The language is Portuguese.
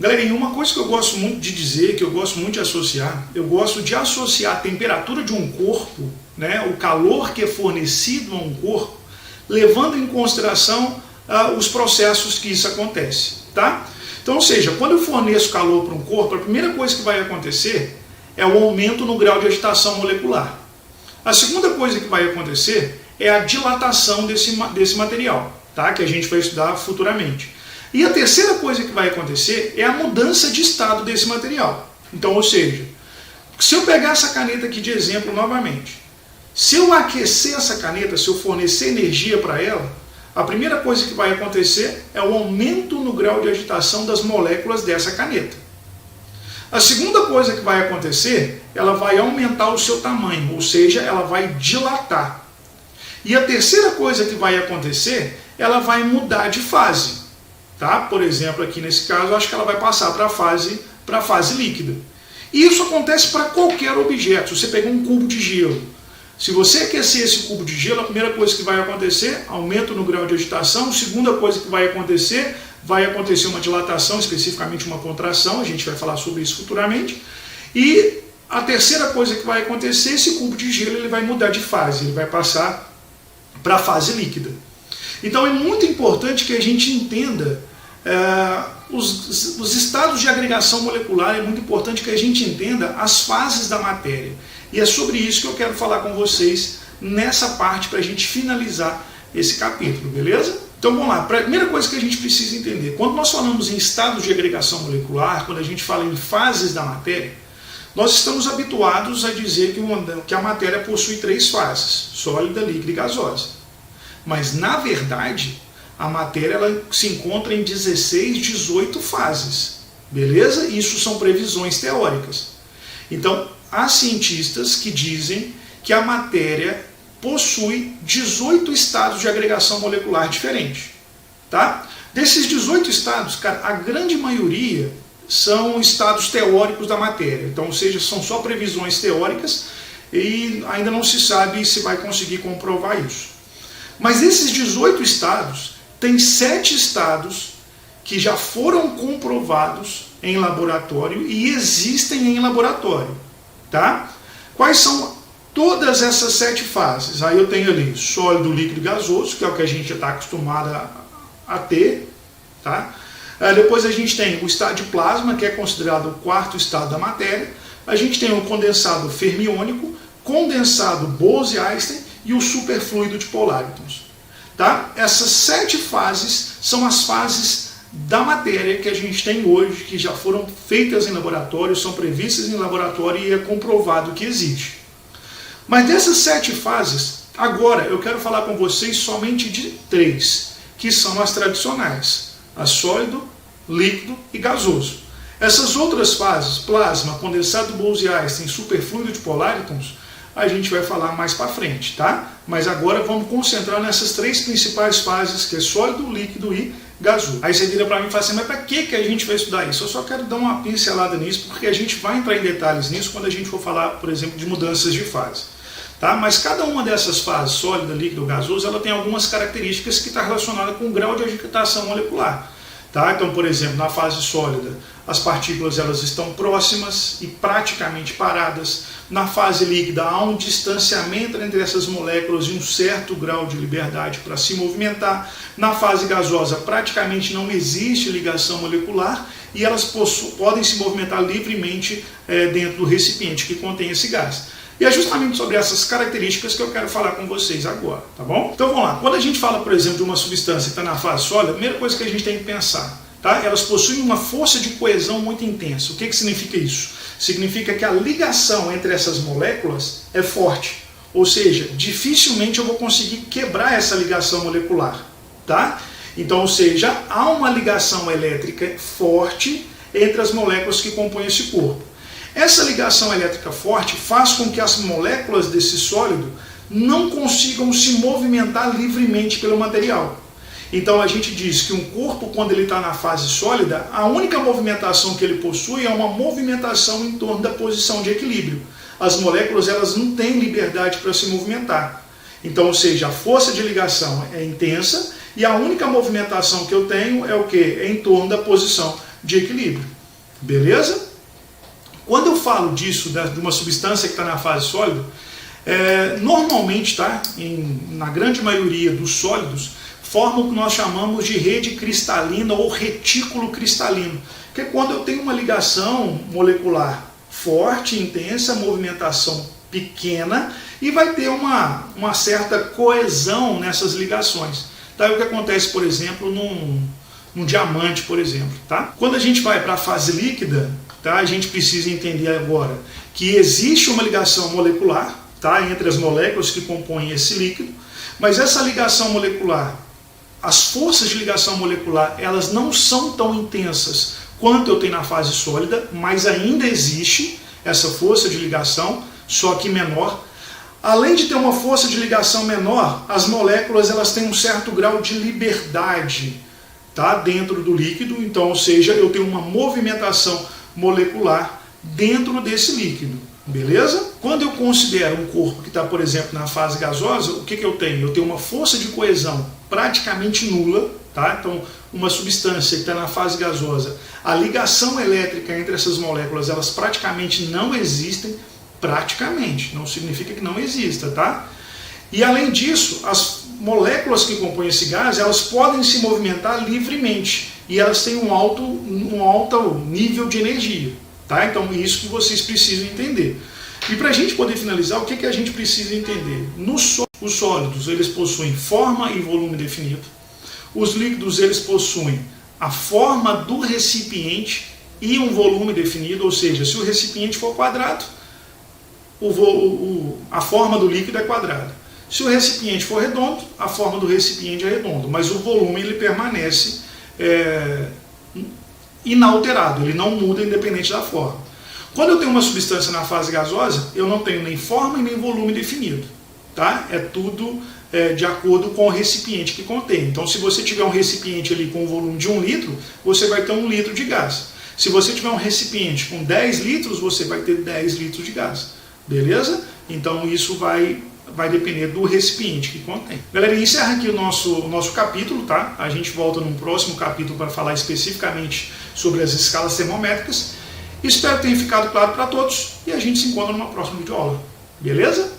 Galera, e uma coisa que eu gosto muito de dizer, que eu gosto muito de associar, eu gosto de associar a temperatura de um corpo, né, o calor que é fornecido a um corpo, levando em consideração os processos que isso acontece, tá? Então, ou seja, quando eu forneço calor para um corpo, a primeira coisa que vai acontecer é o aumento no grau de agitação molecular. A segunda coisa que vai acontecer é a dilatação desse material, tá? Que a gente vai estudar futuramente. E a terceira coisa que vai acontecer é a mudança de estado desse material. Então, ou seja, se eu pegar essa caneta aqui de exemplo novamente, se eu aquecer essa caneta, se eu fornecer energia para ela, a primeira coisa que vai acontecer é o aumento no grau de agitação das moléculas dessa caneta. A segunda coisa que vai acontecer, ela vai aumentar o seu tamanho, ou seja, ela vai dilatar. E a terceira coisa que vai acontecer, ela vai mudar de fase. Tá? Por exemplo, aqui nesse caso, acho que ela vai passar para a fase líquida. E isso acontece para qualquer objeto. Se você pegar um cubo de gelo, se você aquecer esse cubo de gelo, a primeira coisa que vai acontecer, aumento no grau de agitação. A segunda coisa que vai acontecer uma dilatação, especificamente uma contração, a gente vai falar sobre isso futuramente. E a terceira coisa que vai acontecer, esse cubo de gelo ele vai mudar de fase, ele vai passar para a fase líquida. Então é muito importante que a gente entenda os estados de agregação molecular, é muito importante que a gente entenda as fases da matéria. E é sobre isso que eu quero falar com vocês nessa parte para a gente finalizar esse capítulo, beleza? Então vamos lá, a primeira coisa que a gente precisa entender, quando nós falamos em estados de agregação molecular, quando a gente fala em fases da matéria, nós estamos habituados a dizer que a matéria possui 3 fases, sólida, líquida e gasosa. Mas, na verdade, a matéria ela se encontra em 16, 18 fases, beleza? Isso são previsões teóricas. Então, há cientistas que dizem que a matéria possui 18 estados de agregação molecular diferentes, tá? Desses 18 estados, cara, a grande maioria são estados teóricos da matéria, então, ou seja, são só previsões teóricas e ainda não se sabe se vai conseguir comprovar isso. Mas desses 18 estados, tem 7 estados que já foram comprovados em laboratório e existem em laboratório, tá? Quais são todas essas 7 fases? Aí eu tenho ali sólido, líquido e gasoso, que é o que a gente já está acostumado a ter, tá? Depois a gente tem o estado de plasma, que é considerado o 4º estado da matéria. A gente tem o condensado fermiônico, condensado Bose-Einstein e o superfluido de polárítons. Tá? Essas 7 fases são as fases da matéria que a gente tem hoje, que já foram feitas em laboratório, são previstas em laboratório e é comprovado que existe. Mas dessas 7 fases, agora eu quero falar com vocês somente de 3, que são as tradicionais, a sólido, líquido e gasoso. Essas outras fases, plasma, condensado Bose-Einstein, superfluido de polárítons, a gente vai falar mais para frente, tá? Mas agora vamos concentrar nessas 3 principais fases, que é sólido, líquido e gasoso. Aí você vira para mim e fala assim, mas para que a gente vai estudar isso? Eu só quero dar uma pincelada nisso, porque a gente vai entrar em detalhes nisso quando a gente for falar, por exemplo, de mudanças de fase. Tá? Mas cada uma dessas fases, sólida, líquido ou gasoso, ela tem algumas características que está relacionada com o grau de agitação molecular. Tá? Então, por exemplo, na fase sólida, as partículas elas estão próximas e praticamente paradas. Na fase líquida, há um distanciamento entre essas moléculas e um certo grau de liberdade para se movimentar. Na fase gasosa, praticamente não existe ligação molecular e elas podem se movimentar livremente dentro do recipiente que contém esse gás. E é justamente sobre essas características que eu quero falar com vocês agora, tá bom? Então vamos lá, quando a gente fala, por exemplo, de uma substância que está na fase sólida, a primeira coisa que a gente tem que pensar, tá? Elas possuem uma força de coesão muito intensa. O que significa isso? Significa que a ligação entre essas moléculas é forte, ou seja, dificilmente eu vou conseguir quebrar essa ligação molecular, tá? Então, ou seja, há uma ligação elétrica forte entre as moléculas que compõem esse corpo. Essa ligação elétrica forte faz com que as moléculas desse sólido não consigam se movimentar livremente pelo material. Então a gente diz que um corpo, quando ele está na fase sólida, a única movimentação que ele possui é uma movimentação em torno da posição de equilíbrio. As moléculas elas não têm liberdade para se movimentar. Então, ou seja, a força de ligação é intensa e a única movimentação que eu tenho é o quê? É em torno da posição de equilíbrio. Beleza? Quando eu falo disso, de uma substância que está na fase sólida, normalmente, tá, na grande maioria dos sólidos, formam o que nós chamamos de rede cristalina ou retículo cristalino, que é quando eu tenho uma ligação molecular forte, intensa, movimentação pequena, e vai ter uma certa coesão nessas ligações. Tá? O que acontece, por exemplo, num diamante, por exemplo. Tá? Quando a gente vai para a fase líquida, tá, a gente precisa entender agora que existe uma ligação molecular, tá, entre as moléculas que compõem esse líquido, mas essa ligação molecular, as forças de ligação molecular, elas não são tão intensas quanto eu tenho na fase sólida, mas ainda existe essa força de ligação, só que menor. Além de ter uma força de ligação menor, as moléculas elas têm um certo grau de liberdade, tá, dentro do líquido, então, ou seja, eu tenho uma movimentação molecular dentro desse líquido, beleza? Quando eu considero um corpo que está, por exemplo, na fase gasosa, o que eu tenho? Eu tenho uma força de coesão praticamente nula, tá? Então, uma substância que está na fase gasosa, a ligação elétrica entre essas moléculas, elas praticamente não existem, praticamente, não significa que não exista, tá? E além disso, as moléculas que compõem esse gás, elas podem se movimentar livremente, e elas têm um alto nível de energia, tá? Então, isso que vocês precisam entender. E para a gente poder finalizar, o que a gente precisa entender? Os sólidos, eles possuem forma e volume definido. Os líquidos, eles possuem a forma do recipiente e um volume definido, ou seja, se o recipiente for quadrado, a forma do líquido é quadrada. Se o recipiente for redondo, a forma do recipiente é redondo, mas o volume ele permanece inalterado, ele não muda independente da forma. Quando eu tenho uma substância na fase gasosa, eu não tenho nem forma e nem volume definido. Tá? É tudo de acordo com o recipiente que contém. Então, se você tiver um recipiente ali com um volume de 1 litro, você vai ter 1 litro de gás. Se você tiver um recipiente com 10 litros, você vai ter 10 litros de gás. Beleza? Então, isso vai depender do recipiente que contém. Galera, encerra aqui o nosso capítulo, tá? A gente volta num próximo capítulo para falar especificamente sobre as escalas termométricas. Espero que tenha ficado claro para todos e a gente se encontra numa próxima videoaula. Beleza?